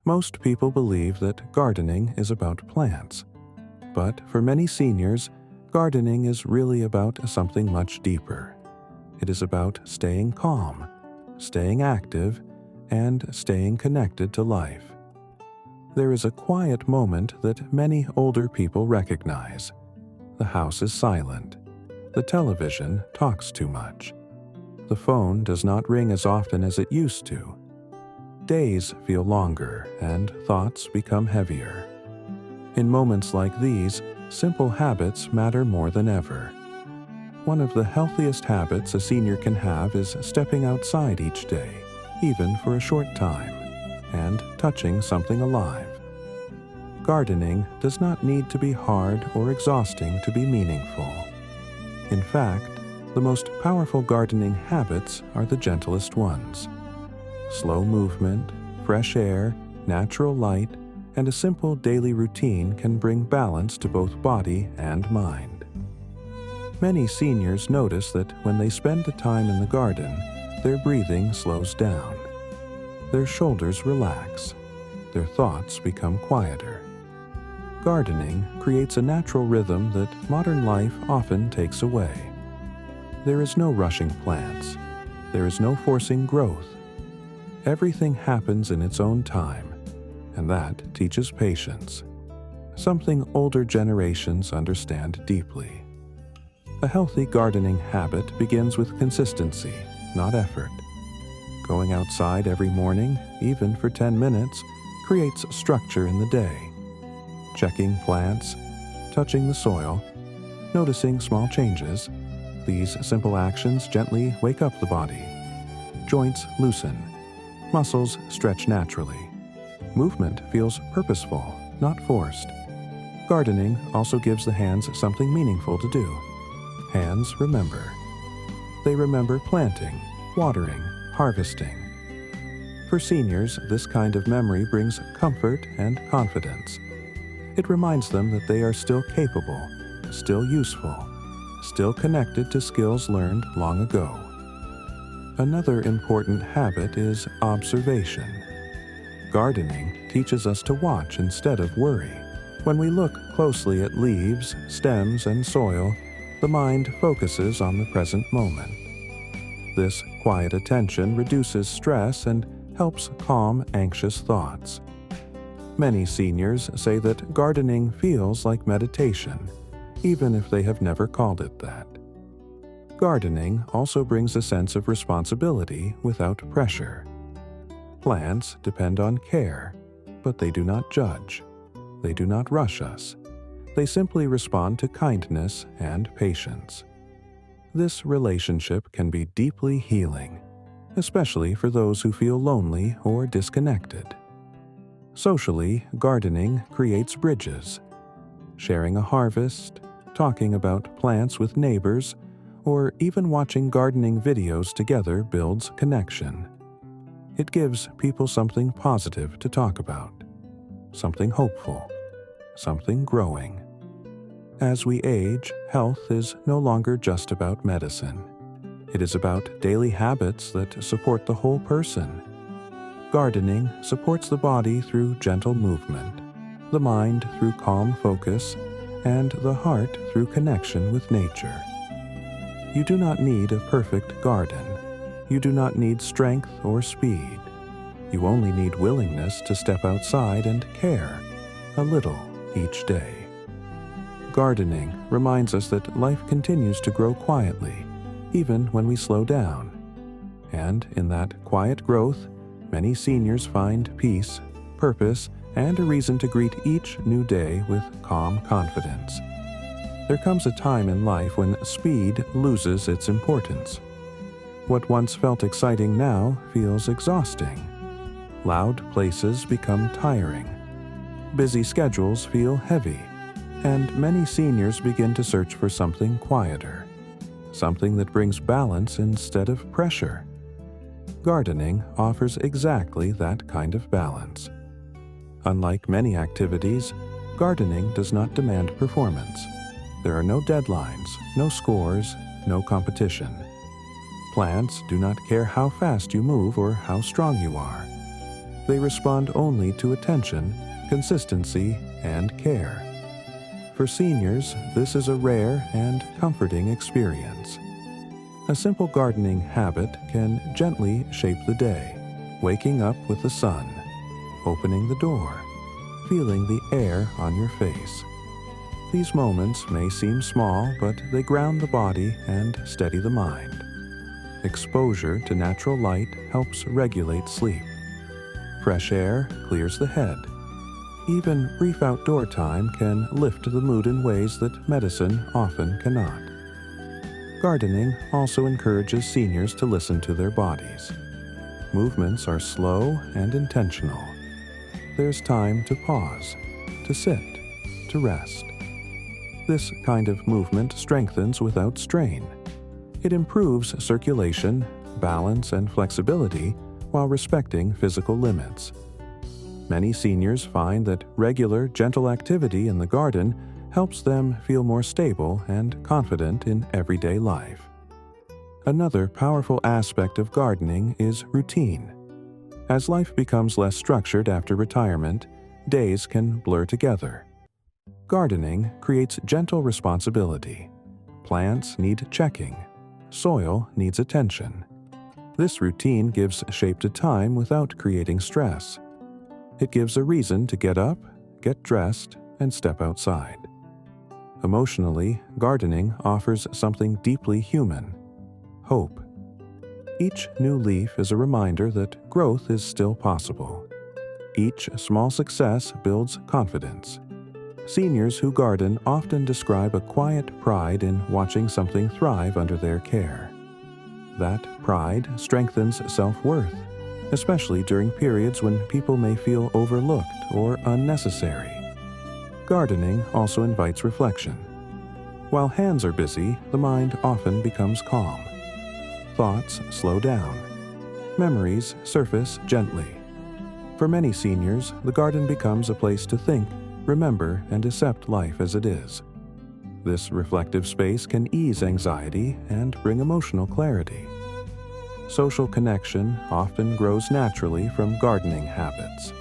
Most people believe that gardening is about plants, but for many seniors, gardening is really about something much deeper. It is about staying calm, staying active, and staying connected to life. There is a quiet moment that many older people recognize. The house is silent. The television talks too much. The phone does not ring as often as it used to. Days feel longer and thoughts become heavier. In moments like these, simple habits matter more than ever. One of the healthiest habits a senior can have is stepping outside each day, even for a short time, and touching something alive. Gardening does not need to be hard or exhausting to be meaningful. In fact, the most powerful gardening habits are the gentlest ones. Slow movement, fresh air, natural light, and a simple daily routine can bring balance to both body and mind. Many seniors notice that when they spend the time in the garden, their breathing slows down. Their shoulders relax. Their thoughts become quieter. Gardening creates a natural rhythm that modern life often takes away. There is no rushing plants. There is no forcing growth. Everything happens in its own time, and that teaches patience, something older generations understand deeply. A healthy gardening habit begins with consistency, not effort. Going outside every morning, even for 10 minutes, creates structure in the day. Checking plants, touching the soil, noticing small changes, these simple actions gently wake up the body. Joints loosen. Muscles stretch naturally. Movement feels purposeful, not forced. Gardening also gives the hands something meaningful to do. Hands remember. They remember planting, watering, harvesting. For seniors, this kind of memory brings comfort and confidence. It reminds them that they are still capable, still useful, still connected to skills learned long ago. Another important habit is observation. Gardening teaches us to watch instead of worry. When we look closely at leaves, stems, and soil, the mind focuses on the present moment. This quiet attention reduces stress and helps calm anxious thoughts. Many seniors say that gardening feels like meditation, even if they have never called it that. Gardening also brings a sense of responsibility without pressure. Plants depend on care, but they do not judge. They do not rush us. They simply respond to kindness and patience. This relationship can be deeply healing, especially for those who feel lonely or disconnected. Socially, gardening creates bridges. Sharing a harvest, talking about plants with neighbors, or even watching gardening videos together builds connection. It gives people something positive to talk about, something hopeful, something growing. As we age, health is no longer just about medicine. It is about daily habits that support the whole person. Gardening supports the body through gentle movement, the mind through calm focus, and the heart through connection with nature. You do not need a perfect garden. You do not need strength or speed. You only need willingness to step outside and care, a little each day. Gardening reminds us that life continues to grow quietly, even when we slow down. And in that quiet growth, many seniors find peace, purpose, and a reason to greet each new day with calm confidence. There comes a time in life when speed loses its importance. What once felt exciting now feels exhausting. Loud places become tiring. Busy schedules feel heavy, and many seniors begin to search for something quieter, something that brings balance instead of pressure. Gardening offers exactly that kind of balance. Unlike many activities, gardening does not demand performance. There are no deadlines, no scores, no competition. Plants do not care how fast you move or how strong you are. They respond only to attention, consistency, and care. For seniors, this is a rare and comforting experience. A simple gardening habit can gently shape the day, waking up with the sun, opening the door, feeling the air on your face. These moments may seem small, but they ground the body and steady the mind. Exposure to natural light helps regulate sleep. Fresh air clears the head. Even brief outdoor time can lift the mood in ways that medicine often cannot. Gardening also encourages seniors to listen to their bodies. Movements are slow and intentional. There's time to pause, to sit, to rest. This kind of movement strengthens without strain. It improves circulation, balance, and flexibility while respecting physical limits. Many seniors find that regular, gentle activity in the garden helps them feel more stable and confident in everyday life. Another powerful aspect of gardening is routine. As life becomes less structured after retirement, days can blur together. Gardening creates gentle responsibility. Plants need checking. Soil needs attention. This routine gives shape to time without creating stress. It gives a reason to get up, get dressed, and step outside. Emotionally, gardening offers something deeply human: hope. Each new leaf is a reminder that growth is still possible. Each small success builds confidence. Seniors who garden often describe a quiet pride in watching something thrive under their care. That pride strengthens self-worth, especially during periods when people may feel overlooked or unnecessary. Gardening also invites reflection. While hands are busy, the mind often becomes calm. Thoughts slow down. Memories surface gently. For many seniors, the garden becomes a place to think, remember, and accept life as it is. This reflective space can ease anxiety and bring emotional clarity. Social connection often grows naturally from gardening habits.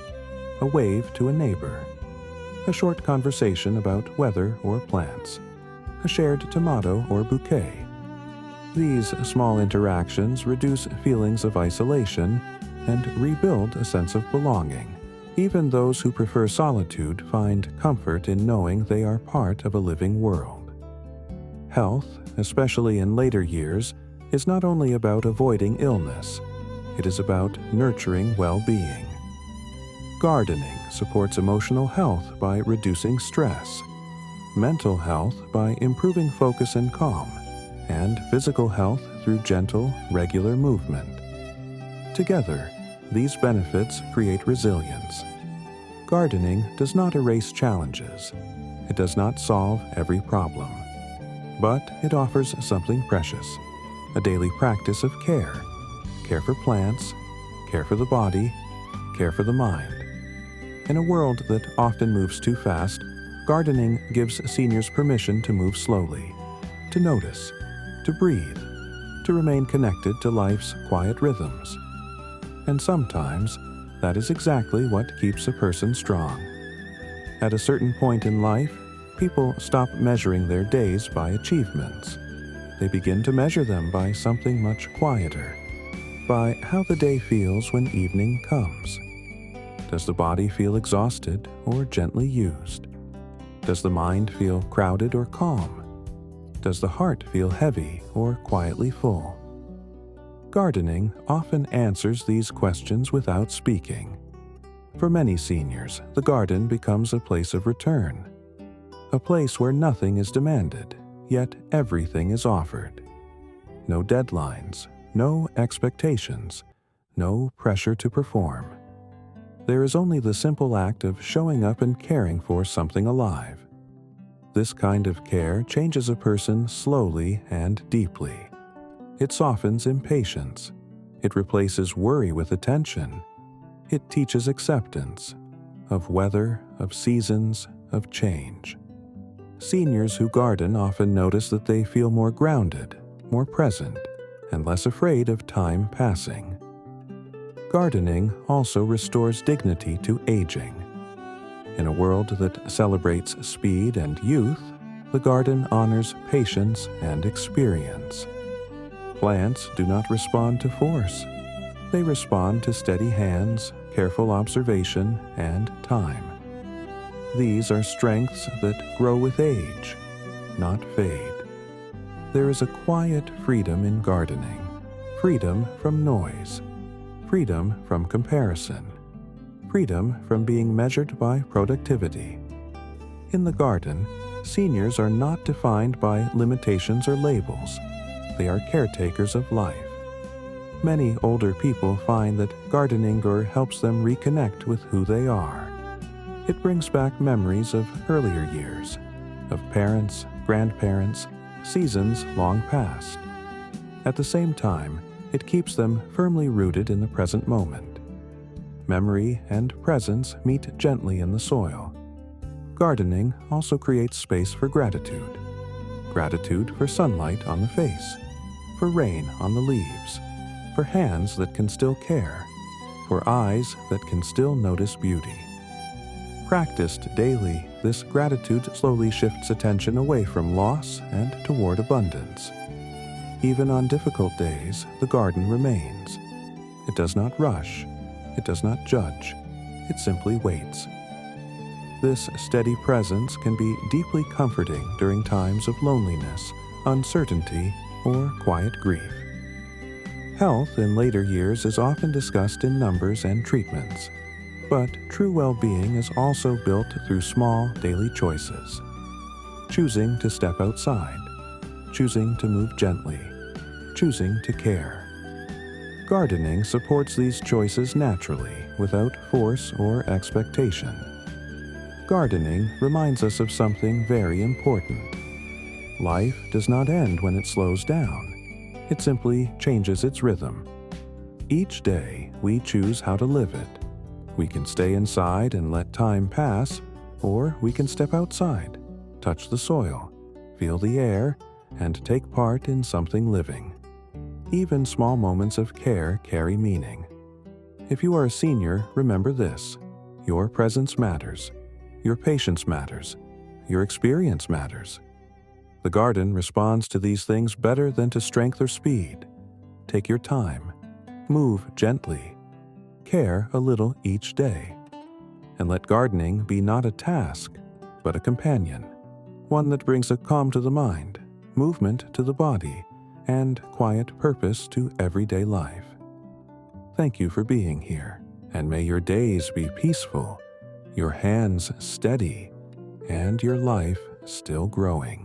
A wave to a neighbor. A short conversation about weather or plants. A shared tomato or bouquet. These small interactions reduce feelings of isolation and rebuild a sense of belonging. Even those who prefer solitude find comfort in knowing they are part of a living world. Health, especially in later years, is not only about avoiding illness, it is about nurturing well-being. Gardening supports emotional health by reducing stress, mental health by improving focus and calm, and physical health through gentle, regular movement. Together, these benefits create resilience. Gardening does not erase challenges. It does not solve every problem. But it offers something precious, a daily practice of care. Care for plants, care for the body, care for the mind. In a world that often moves too fast, gardening gives seniors permission to move slowly, to notice, to breathe, to remain connected to life's quiet rhythms. And sometimes, that is exactly what keeps a person strong. At a certain point in life, people stop measuring their days by achievements. They begin to measure them by something much quieter, by how the day feels when evening comes. Does the body feel exhausted or gently used? Does the mind feel crowded or calm? Does the heart feel heavy or quietly full? Gardening often answers these questions without speaking. For many seniors, the garden becomes a place of return, a place where nothing is demanded, yet everything is offered. No deadlines, no expectations, no pressure to perform. There is only the simple act of showing up and caring for something alive. This kind of care changes a person slowly and deeply. It softens impatience. It replaces worry with attention. It teaches acceptance of weather, of seasons, of change. Seniors who garden often notice that they feel more grounded, more present, and less afraid of time passing. Gardening also restores dignity to aging. In a world that celebrates speed and youth, the garden honors patience and experience. Plants do not respond to force. They respond to steady hands, careful observation, and time. These are strengths that grow with age, not fade. There is a quiet freedom in gardening, freedom from noise, freedom from comparison, freedom from being measured by productivity. In the garden, seniors are not defined by limitations or labels. They are caretakers of life. Many older people find that gardening helps them reconnect with who they are. It brings back memories of earlier years, of parents, grandparents, seasons long past. At the same time, it keeps them firmly rooted in the present moment. Memory and presence meet gently in the soil. Gardening also creates space for gratitude. Gratitude for sunlight on the face, for rain on the leaves, for hands that can still care, for eyes that can still notice beauty. Practiced daily, this gratitude slowly shifts attention away from loss and toward abundance. Even on difficult days, the garden remains. It does not rush. It does not judge. It simply waits. This steady presence can be deeply comforting during times of loneliness, uncertainty, or quiet grief. Health in later years is often discussed in numbers and treatments, but true well-being is also built through small daily choices. Choosing to step outside, choosing to move gently, choosing to care. Gardening supports these choices naturally, without force or expectation. Gardening reminds us of something very important. Life does not end when it slows down. It simply changes its rhythm. Each day, we choose how to live it. We can stay inside and let time pass, or we can step outside, touch the soil, feel the air, and take part in something living. Even small moments of care carry meaning. If you are a senior, remember this: your presence matters, your patience matters, your experience matters. The garden responds to these things better than to strength or speed. Take your time, move gently, care a little each day, and let gardening be not a task, but a companion, one that brings a calm to the mind, movement to the body, and quiet purpose to everyday life. Thank you for being here, and may your days be peaceful, your hands steady, and your life still growing.